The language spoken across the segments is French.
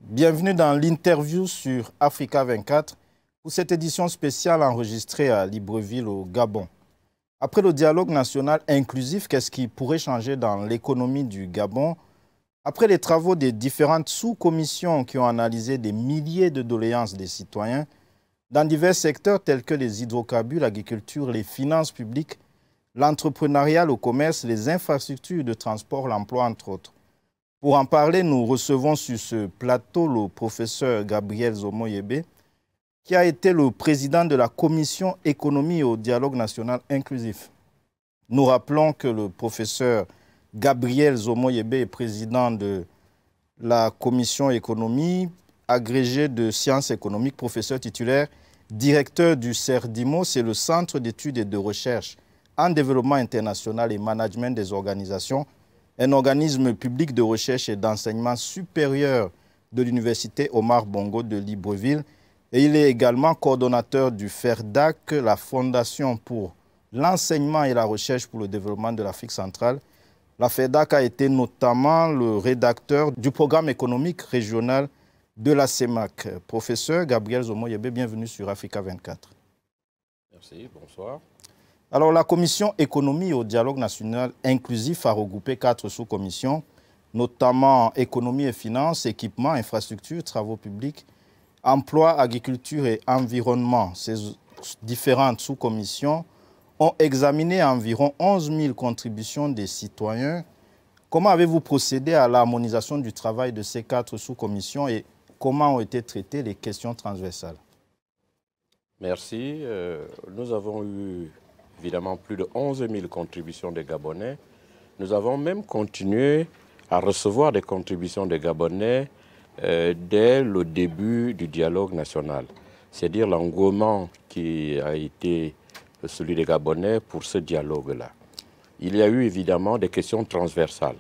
Bienvenue dans l'interview sur Africa 24 pour cette édition spéciale enregistrée à Libreville au Gabon. Après le dialogue national inclusif, qu'est-ce qui pourrait changer dans l'économie du Gabon? Après les travaux des différentes sous-commissions qui ont analysé des milliers de doléances des citoyens dans divers secteurs tels que les hydrocarbures, l'agriculture, les finances publiques, l'entrepreneuriat, le commerce, les infrastructures de transport, l'emploi, entre autres. Pour en parler, nous recevons sur ce plateau le professeur Gabriel Zomo-Yébé, qui a été le président de la Commission économie au dialogue national inclusif. Nous rappelons que le professeur Gabriel Zomo-Yébé est président de la Commission économie, agrégé de sciences économiques, professeur titulaire, directeur du CERDIMO, c'est le Centre d'études et de recherche en développement international et management des organisations, un organisme public de recherche et d'enseignement supérieur de l'Université Omar Bongo de Libreville. Et il est également coordonnateur du FERDAC, la Fondation pour l'enseignement et la recherche pour le développement de l'Afrique centrale. La FERDAC a été notamment le rédacteur du programme économique régional de la CEMAC. Professeur Gabriel Zomo-Yébé, bienvenue sur Africa 24. Merci, bonsoir. Alors, la commission économie au dialogue national inclusif a regroupé 4 sous-commissions, notamment économie et finances, équipement, infrastructures, travaux publics, emploi, agriculture et environnement. Ces différentes sous-commissions ont examiné environ 11 000 contributions des citoyens. Comment avez-vous procédé à l'harmonisation du travail de ces 4 sous-commissions et comment ont été traitées les questions transversales? Merci. Nous avons eu évidemment plus de 11 000 contributions des Gabonais. Nous avons même continué à recevoir des contributions des Gabonais dès le début du dialogue national. C'est-à-dire l'engouement qui a été celui des Gabonais pour ce dialogue-là. Il y a eu évidemment des questions transversales.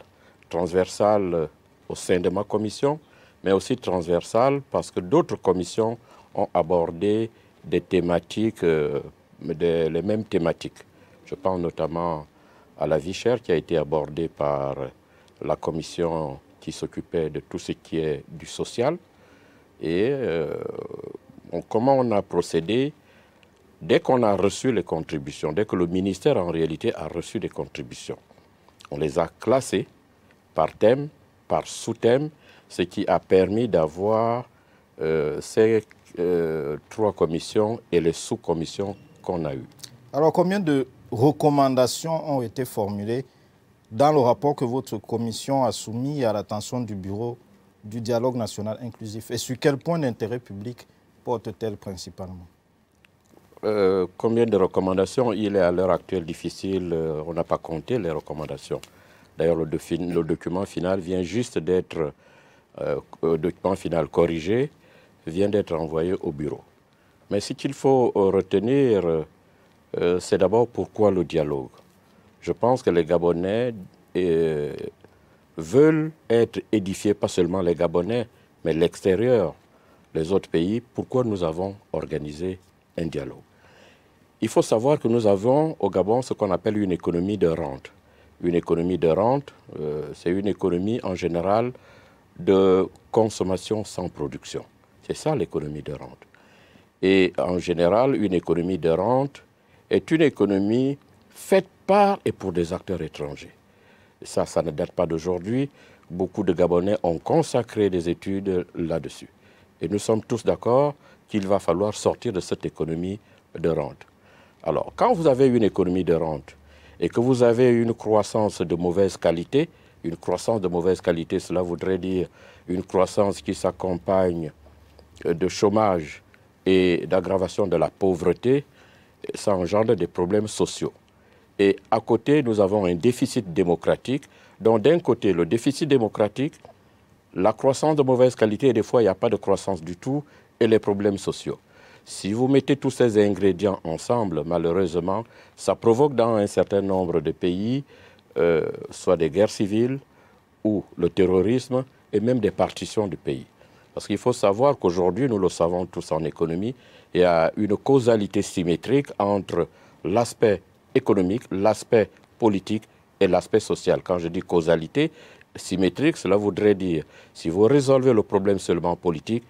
Transversales au sein de ma commission, mais aussi transversales parce que d'autres commissions ont abordé des thématiques les mêmes thématiques. Je pense notamment à la vie chère qui a été abordée par la commission qui s'occupait de tout ce qui est du social. Et comment on a procédé? Dès qu'on a reçu les contributions, dès que le ministère en réalité a reçu des contributions, on les a classées par thème, par sous-thème, ce qui a permis d'avoir ces 3 commissions et les sous-commissions qu'on a eues. Alors, combien de recommandations ont été formulées dans le rapport que votre commission a soumis à l'attention du Bureau du dialogue national inclusif? Et sur quel point d'intérêt public porte-t-elle principalement? Combien de recommandations? Il est à l'heure actuelle difficile, on n'a pas compté les recommandations. D'ailleurs, le document final vient juste d'être, document final corrigé, vient d'être envoyé au bureau. Mais ce qu'il faut retenir, c'est d'abord pourquoi le dialogue. Je pense que les Gabonais veulent être édifiés, pas seulement les Gabonais, mais l'extérieur, les autres pays. Pourquoi nous avons organisé un dialogue? Il faut savoir que nous avons au Gabon ce qu'on appelle une économie de rente. Une économie de rente, c'est une économie en général de consommation sans production. C'est ça l'économie de rente. Et en général, une économie de rente est une économie faite par et pour des acteurs étrangers. Et ça ne date pas d'aujourd'hui. Beaucoup de Gabonais ont consacré des études là-dessus. Et nous sommes tous d'accord qu'il va falloir sortir de cette économie de rente. Alors, quand vous avez une économie de rente et que vous avez une croissance de mauvaise qualité, une croissance de mauvaise qualité, cela voudrait dire une croissance qui s'accompagne de chômage et d'aggravation de la pauvreté, ça engendre des problèmes sociaux. Et à côté, nous avons un déficit démocratique. Donc d'un côté, le déficit démocratique, la croissance de mauvaise qualité, et des fois, il n'y a pas de croissance du tout, et les problèmes sociaux. Si vous mettez tous ces ingrédients ensemble, malheureusement, ça provoque dans un certain nombre de pays soit des guerres civiles ou le terrorisme et même des partitions du pays. Parce qu'il faut savoir qu'aujourd'hui, nous le savons tous en économie, il y a une causalité symétrique entre l'aspect économique, l'aspect politique et l'aspect social. Quand je dis causalité, symétrique, cela voudrait dire, si vous résolvez le problème seulement politique,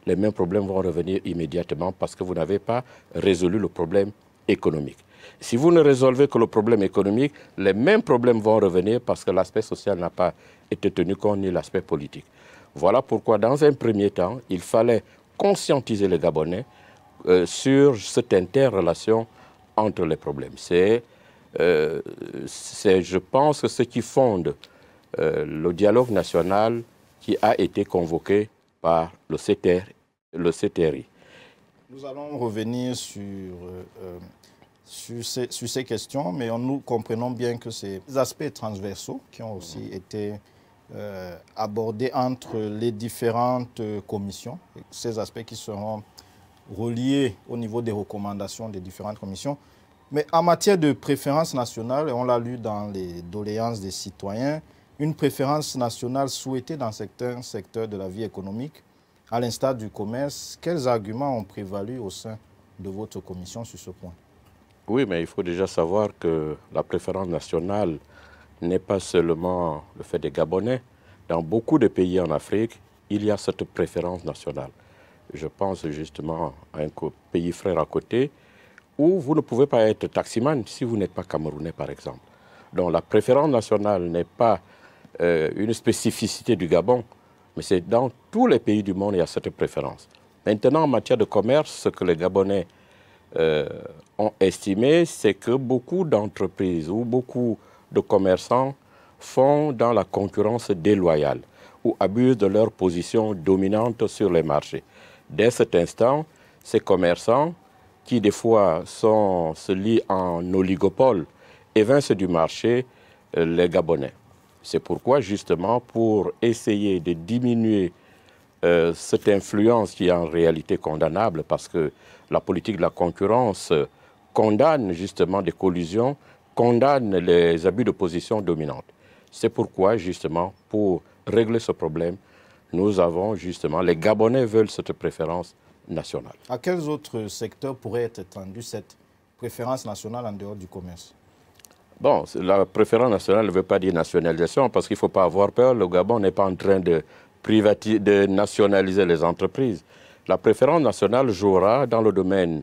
les mêmes problèmes vont revenir immédiatement parce que vous n'avez pas résolu le problème économique. Si vous ne résolvez que le problème économique, les mêmes problèmes vont revenir parce que l'aspect social n'a pas été tenu compte ni l'aspect politique. Voilà pourquoi, dans un premier temps, il fallait conscientiser les Gabonais sur cette interrelation entre les problèmes. C'est, je pense, ce qui fonde le dialogue national qui a été convoqué par le CTRI. Nous allons revenir sur ces questions, mais nous comprenons bien que ces aspects transversaux qui ont aussi été abordés entre les différentes commissions, ces aspects qui seront reliés au niveau des recommandations des différentes commissions. Mais en matière de préférence nationale, on l'a lu dans les doléances des citoyens, une préférence nationale souhaitée dans certains secteurs de la vie économique, à l'instar du commerce. Quels arguments ont prévalu au sein de votre commission sur ce point? Oui, mais il faut déjà savoir que la préférence nationale n'est pas seulement le fait des Gabonais. Dans beaucoup de pays en Afrique, il y a cette préférence nationale. Je pense justement à un pays frère à côté où vous ne pouvez pas être taximan si vous n'êtes pas camerounais, par exemple. Donc la préférence nationale n'est pas une spécificité du Gabon, mais c'est dans tous les pays du monde il y a cette préférence. Maintenant, en matière de commerce, ce que les Gabonais ont estimé, c'est que beaucoup d'entreprises ou beaucoup de commerçants font dans la concurrence déloyale ou abusent de leur position dominante sur les marchés. Dès cet instant, ces commerçants, qui des fois se lient en oligopole, évincent du marché les Gabonais. C'est pourquoi, justement, pour essayer de diminuer cette influence qui est en réalité condamnable, parce que la politique de la concurrence condamne justement des collusions, condamne les abus de position dominante. C'est pourquoi, justement, pour régler ce problème, nous avons justement, les Gabonais veulent cette préférence nationale. À quels autres secteurs pourrait être étendue cette préférence nationale en dehors du commerce? Bon, la préférence nationale ne veut pas dire nationalisation parce qu'il ne faut pas avoir peur. Le Gabon n'est pas en train de nationaliser les entreprises. La préférence nationale jouera dans le domaine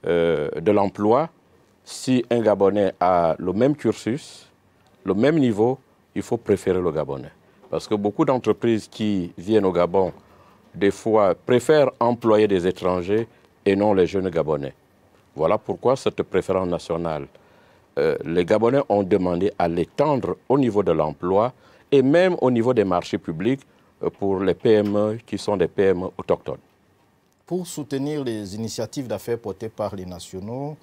de l'emploi. Si un Gabonais a le même cursus, le même niveau, il faut préférer le Gabonais. Parce que beaucoup d'entreprises qui viennent au Gabon, des fois, préfèrent employer des étrangers et non les jeunes Gabonais. Voilà pourquoi cette préférence nationale, les Gabonais ont demandé à l'étendre au niveau de l'emploi et même au niveau des marchés publics pour les PME qui sont des PME autochtones. Pour soutenir les initiatives d'affaires portées par les nationaux,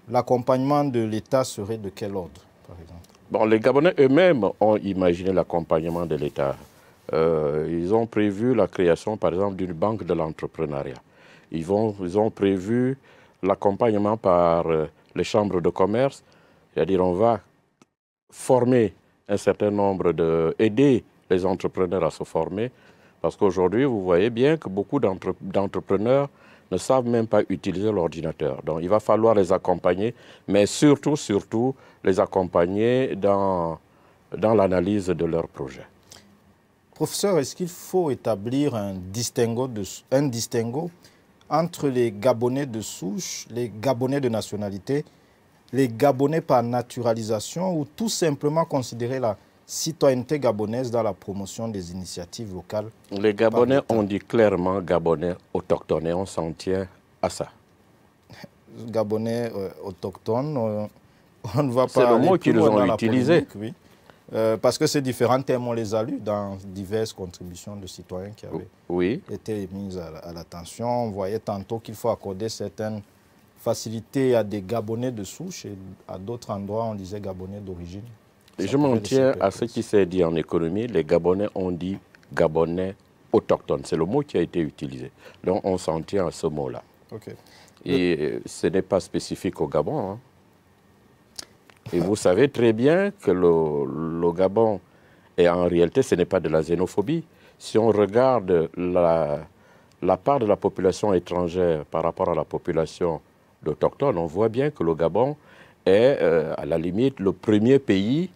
l'accompagnement de l'État serait de quel ordre, par exemple? Bon, les Gabonais eux-mêmes ont imaginé l'accompagnement de l'État. Ils ont prévu la création, par exemple, d'une banque de l'entrepreneuriat. Ils ont prévu l'accompagnement par les chambres de commerce. C'est-à-dire on va former un certain nombre aider les entrepreneurs à se former. Parce qu'aujourd'hui, vous voyez bien que beaucoup d'entrepreneurs ne savent même pas utiliser l'ordinateur. Donc il va falloir les accompagner, mais surtout les accompagner dans l'analyse de leurs projets. Professeur, est-ce qu'il faut établir un distinguo entre les Gabonais de souche, les Gabonais de nationalité, les Gabonais par naturalisation ou tout simplement considérer la citoyenneté gabonaise dans la promotion des initiatives locales? Les Gabonais ont dit clairement Gabonais autochtones et on s'en tient à ça. Gabonais autochtones, on ne va pas... C'est le mot qu'ils ont utilisé. Oui. Parce que ces différents termes, on les a lus dans diverses contributions de citoyens qui avaient été mises à l'attention. On voyait tantôt qu'il faut accorder certaines facilités à des Gabonais de souche et à d'autres endroits, on disait Gabonais d'origine. Je m'en tiens à ce qui s'est dit en économie. Les Gabonais ont dit Gabonais autochtones. C'est le mot qui a été utilisé. Donc on s'en tient à ce mot-là. Okay. Et ce n'est pas spécifique au Gabon. Hein. Et vous savez très bien que le Gabon, et en réalité, ce n'est pas de la xénophobie. Si on regarde la part de la population étrangère par rapport à la population autochtone, on voit bien que le Gabon est, à la limite, le premier pays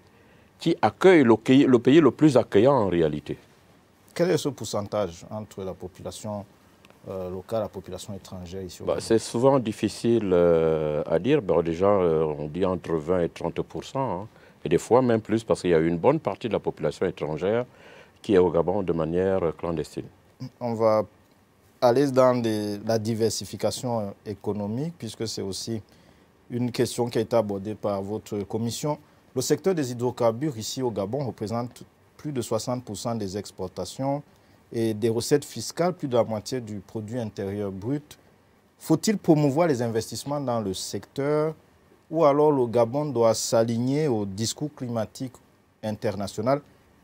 qui accueille le pays le plus accueillant en réalité. Quel est ce pourcentage entre la population locale et la population étrangère ici au Gabon? C'est souvent difficile à dire. Bon, déjà, on dit entre 20 et 30%, hein, et des fois même plus, parce qu'il y a une bonne partie de la population étrangère qui est au Gabon de manière clandestine. On va aller dans la diversification économique, puisque c'est aussi une question qui a été abordée par votre commission. Le secteur des hydrocarbures ici au Gabon représente plus de 60% des exportations et des recettes fiscales, plus de la moitié du produit intérieur brut. Faut-il promouvoir les investissements dans le secteur ou alors le Gabon doit s'aligner au discours climatique international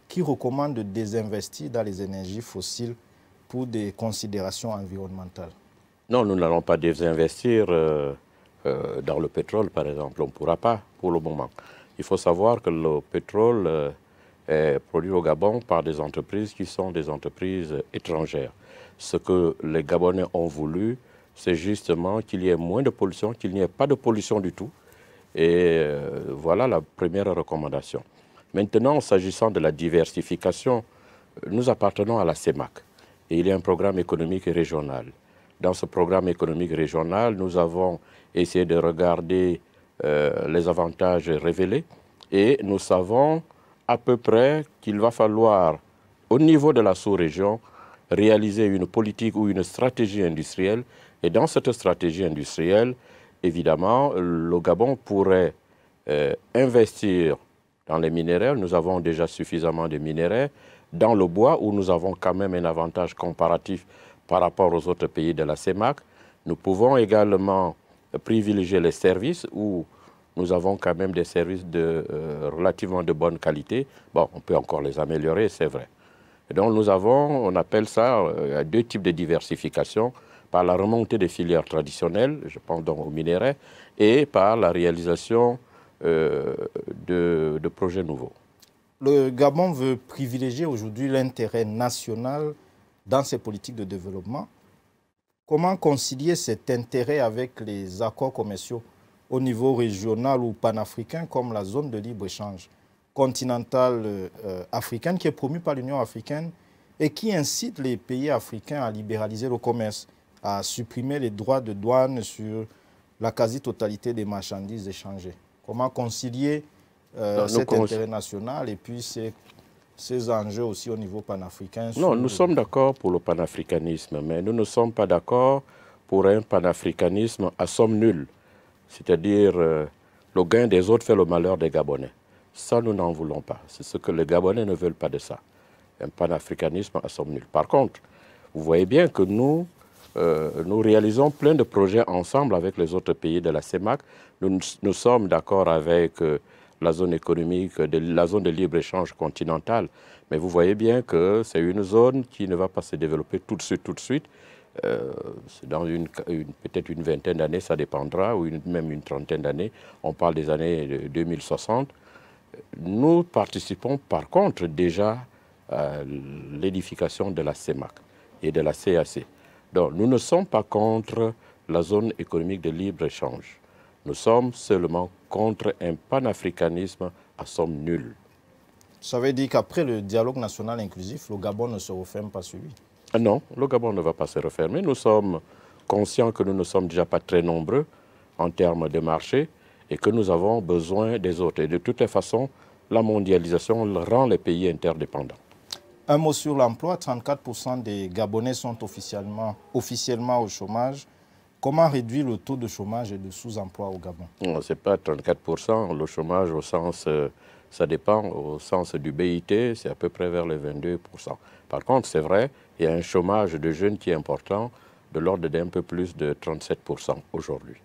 qui recommande de désinvestir dans les énergies fossiles pour des considérations environnementales? Non, nous n'allons pas désinvestir dans le pétrole, par exemple. On ne pourra pas pour le moment. Il faut savoir que le pétrole est produit au Gabon par des entreprises qui sont des entreprises étrangères. Ce que les Gabonais ont voulu, c'est justement qu'il y ait moins de pollution, qu'il n'y ait pas de pollution du tout. Et voilà la première recommandation. Maintenant, s'agissant de la diversification, nous appartenons à la CEMAC. Et il y a un programme économique régional. Dans ce programme économique régional, nous avons essayé de regarder les avantages révélés et nous savons à peu près qu'il va falloir, au niveau de la sous-région, réaliser une politique ou une stratégie industrielle. Et dans cette stratégie industrielle, évidemment, le Gabon pourrait investir dans les minéraux. Nous avons déjà suffisamment de minéraux. Dans le bois, où nous avons quand même un avantage comparatif par rapport aux autres pays de la CEMAC. Nous pouvons également privilégier les services, où nous avons quand même des services de relativement de bonne qualité. Bon, on peut encore les améliorer, c'est vrai. Et donc nous avons, on appelle ça deux types de diversification, par la remontée des filières traditionnelles, je pense donc aux minéraux, et par la réalisation de projets nouveaux. Le Gabon veut privilégier aujourd'hui l'intérêt national dans ses politiques de développement. Comment concilier cet intérêt avec les accords commerciaux au niveau régional ou panafricain, comme la zone de libre-échange continentale africaine qui est promue par l'Union africaine et qui incite les pays africains à libéraliser le commerce, à supprimer les droits de douane sur la quasi-totalité des marchandises échangées? Comment concilier cet intérêt national et puis ces enjeux aussi au niveau panafricain? Non, nous sommes d'accord pour le panafricanisme, mais nous ne sommes pas d'accord pour un panafricanisme à somme nulle. C'est-à-dire, le gain des autres fait le malheur des Gabonais. Ça, nous n'en voulons pas. C'est ce que les Gabonais ne veulent pas de ça. Un panafricanisme à somme nulle. Par contre, vous voyez bien que nous réalisons plein de projets ensemble avec les autres pays de la CEMAC. Nous sommes d'accord avec la zone économique, la zone de libre-échange continentale. Mais vous voyez bien que c'est une zone qui ne va pas se développer tout de suite. Dans peut-être une vingtaine d'années, ça dépendra, ou même une trentaine d'années. On parle des années 2060. Nous participons par contre déjà à l'édification de la CEMAC et de la CAC. Donc nous ne sommes pas contre la zone économique de libre-échange. Nous sommes seulement contre un panafricanisme à somme nulle. Ça veut dire qu'après le dialogue national inclusif, le Gabon ne se referme pas sur lui? Non, le Gabon ne va pas se refermer. Nous sommes conscients que nous ne sommes déjà pas très nombreux en termes de marché et que nous avons besoin des autres. Et de toutes les façons, la mondialisation rend les pays interdépendants. Un mot sur l'emploi. 34% des Gabonais sont officiellement au chômage. Comment réduire le taux de chômage et de sous-emploi au Gabon? Ce n'est pas 34%. Le chômage, au sens, ça dépend, au sens du BIT, c'est à peu près vers les 22%. Par contre, c'est vrai, il y a un chômage de jeunes qui est important, de l'ordre d'un peu plus de 37% aujourd'hui.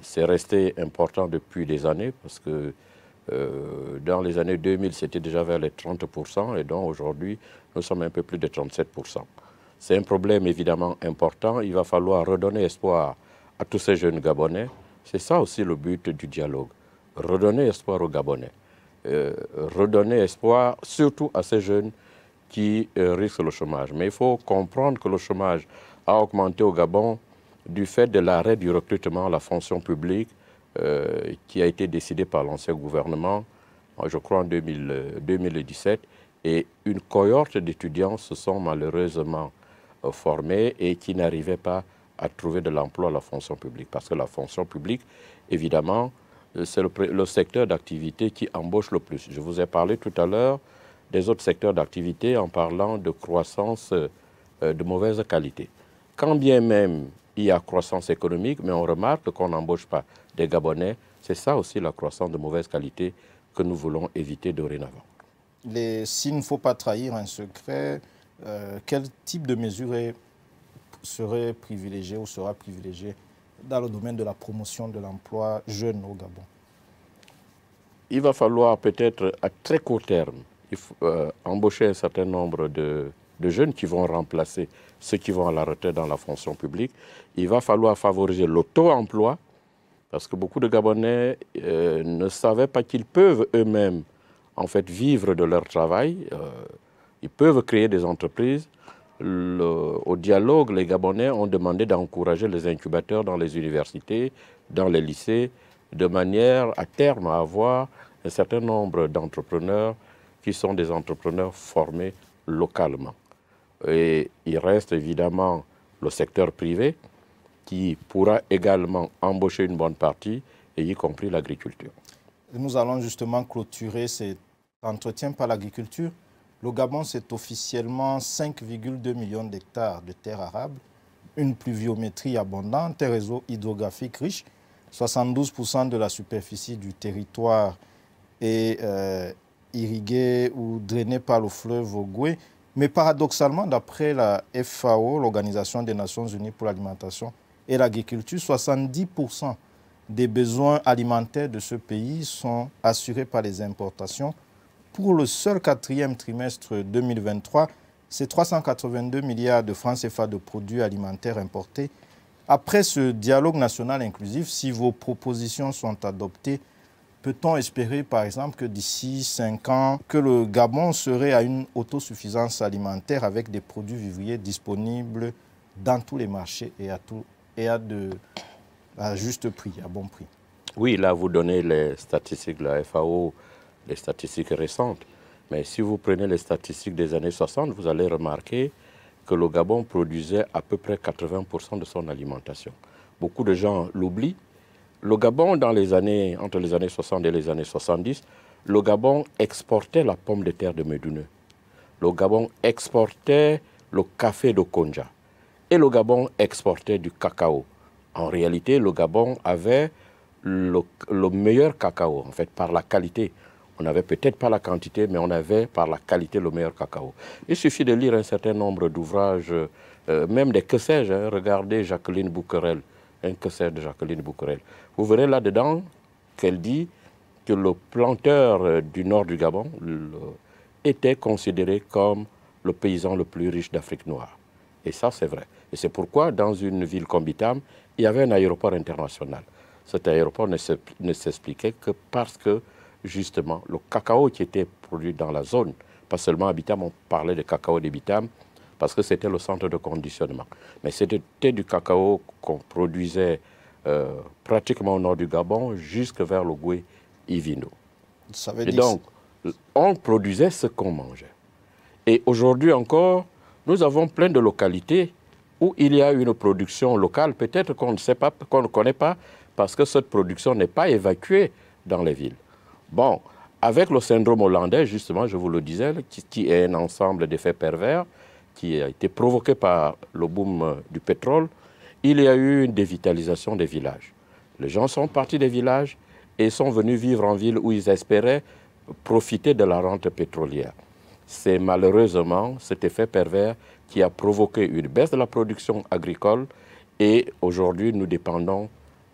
C'est resté important depuis des années, parce que dans les années 2000, c'était déjà vers les 30%, et donc aujourd'hui, nous sommes un peu plus de 37%. C'est un problème évidemment important. Il va falloir redonner espoir à tous ces jeunes Gabonais. C'est ça aussi le but du dialogue. Redonner espoir aux Gabonais. Redonner espoir surtout à ces jeunes qui risquent le chômage. Mais il faut comprendre que le chômage a augmenté au Gabon du fait de l'arrêt du recrutement à la fonction publique qui a été décidé par l'ancien gouvernement je crois en 2017, et une cohorte d'étudiants se sont malheureusement formés et qui n'arrivaient pas à trouver de l'emploi à la fonction publique. Parce que la fonction publique, évidemment, c'est le secteur d'activité qui embauche le plus. Je vous ai parlé tout à l'heure des autres secteurs d'activité en parlant de croissance de mauvaise qualité. Quand bien même il y a croissance économique, mais on remarque qu'on n'embauche pas des Gabonais, c'est ça aussi la croissance de mauvaise qualité que nous voulons éviter dorénavant. S'il ne faut pas trahir un secret, quel type de mesure serait privilégié ou sera privilégié dans le domaine de la promotion de l'emploi jeune au Gabon? Il va falloir peut-être à très court terme embaucher un certain nombre de jeunes qui vont remplacer ceux qui vont à la retraite dans la fonction publique. Il va falloir favoriser l'auto-emploi parce que beaucoup de Gabonais ne savaient pas qu'ils peuvent eux-mêmes en fait vivre de leur travail. Ils peuvent créer des entreprises. Au dialogue, les Gabonais ont demandé d'encourager les incubateurs dans les universités, dans les lycées, de manière à terme à avoir un certain nombre d'entrepreneurs qui sont des entrepreneurs formés localement. Et il reste évidemment le secteur privé qui pourra également embaucher une bonne partie, et y compris l'agriculture. Nous allons justement clôturer cet entretien par l'agriculture. Le Gabon, c'est officiellement 5,2 millions d'hectares de terres arables, une pluviométrie abondante, un réseau hydrographique riche. 72% de la superficie du territoire est irriguée ou drainée par le fleuve Ogoué. Mais paradoxalement, d'après la FAO, l'Organisation des Nations Unies pour l'alimentation et l'agriculture, 70% des besoins alimentaires de ce pays sont assurés par les importations. Pour le seul quatrième trimestre 2023, c'est 382 milliards de francs CFA de produits alimentaires importés. Après ce dialogue national inclusif, si vos propositions sont adoptées, peut-on espérer, par exemple, que d'ici 5 ans, que le Gabon serait à une autosuffisance alimentaire avec des produits vivriers disponibles dans tous les marchés et à juste prix, à bon prix? Oui, là, vous donnez les statistiques de la FAO, les statistiques récentes. Mais si vous prenez les statistiques des années 60, vous allez remarquer que le Gabon produisait à peu près 80% de son alimentation. Beaucoup de gens l'oublient. Le Gabon, entre les années 60 et les années 70, le Gabon exportait la pomme de terre de Médouneux. Le Gabon exportait le café de Konja. Et le Gabon exportait du cacao. En réalité, le Gabon avait le meilleur cacao, en fait, par la qualité. On n'avait peut-être pas la quantité, mais on avait par la qualité le meilleur cacao. Il suffit de lire un certain nombre d'ouvrages, même des que sais-je, hein. Regardez Jacqueline Bouquerel, un que sais-je de Jacqueline Bouquerel. Vous verrez là-dedans qu'elle dit que le planteur du nord du Gabon était considéré comme le paysan le plus riche d'Afrique noire. Et ça, c'est vrai. Et c'est pourquoi, dans une ville comme Bitam, il y avait un aéroport international. Cet aéroport ne s'expliquait que parce que, justement, le cacao qui était produit dans la zone, pas seulement à Bitam, on parlait de cacao de Bitam, parce que c'était le centre de conditionnement. Mais c'était du cacao qu'on produisait pratiquement au nord du Gabon, jusque vers le Goué-Ivino. Et donc, on produisait ce qu'on mangeait. Et aujourd'hui encore, nous avons plein de localités où il y a une production locale, peut-être qu'on ne sait pas, qu'on ne connaît pas, parce que cette production n'est pas évacuée dans les villes. Bon, avec le syndrome hollandais, justement, je vous le disais, qui est un ensemble d'effets pervers, qui a été provoqué par le boom du pétrole, il y a eu une dévitalisation des villages. Les gens sont partis des villages et sont venus vivre en ville où ils espéraient profiter de la rente pétrolière. C'est malheureusement cet effet pervers qui a provoqué une baisse de la production agricole et aujourd'hui nous dépendons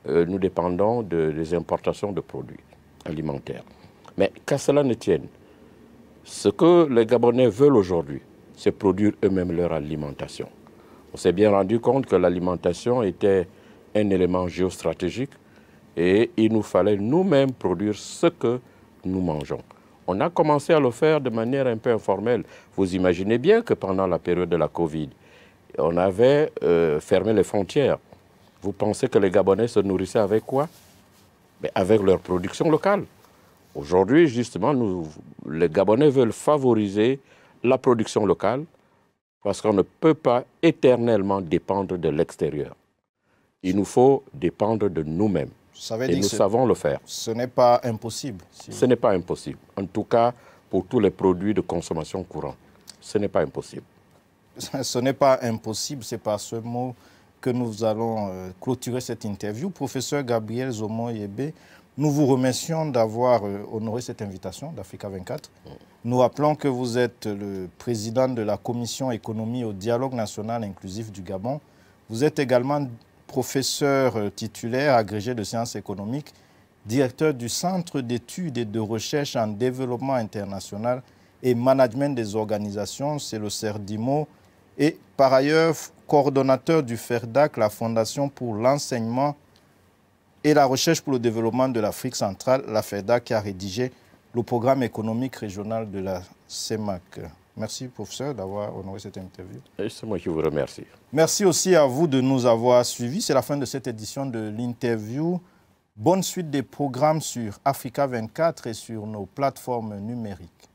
des importations de produits alimentaires. Mais qu'à cela ne tienne, ce que les Gabonais veulent aujourd'hui, c'est produire eux-mêmes leur alimentation. On s'est bien rendu compte que l'alimentation était un élément géostratégique et il nous fallait nous-mêmes produire ce que nous mangeons. On a commencé à le faire de manière un peu informelle. Vous imaginez bien que pendant la période de la Covid, on avait fermé les frontières. Vous pensez que les Gabonais se nourrissaient avec quoi? Mais avec leur production locale. Aujourd'hui, justement, les Gabonais veulent favoriser la production locale parce qu'on ne peut pas éternellement dépendre de l'extérieur. Il nous faut dépendre de nous-mêmes. Et nous savons le faire. Ce n'est pas impossible. Ce n'est pas impossible. En tout cas, pour tous les produits de consommation courante, ce n'est pas impossible. Ce n'est pas impossible, c'est par ce mot que nous allons clôturer cette interview. Professeur Gabriel Zomo-Yebe, nous vous remercions d'avoir honoré cette invitation d'Africa 24. Nous rappelons que vous êtes le président de la Commission économie au dialogue national inclusif du Gabon. Vous êtes également professeur titulaire agrégé de sciences économiques, directeur du Centre d'études et de recherche en développement international et management des organisations, c'est le CERDIMO, et par ailleurs coordonnateur du FERDAC, la Fondation pour l'enseignement et la recherche pour le développement de l'Afrique centrale, la FERDAC, qui a rédigé le programme économique régional de la CEMAC. Merci, professeur, d'avoir honoré cette interview. C'est moi qui vous remercie. Merci aussi à vous de nous avoir suivis. C'est la fin de cette édition de l'interview. Bonne suite des programmes sur Africa 24 et sur nos plateformes numériques.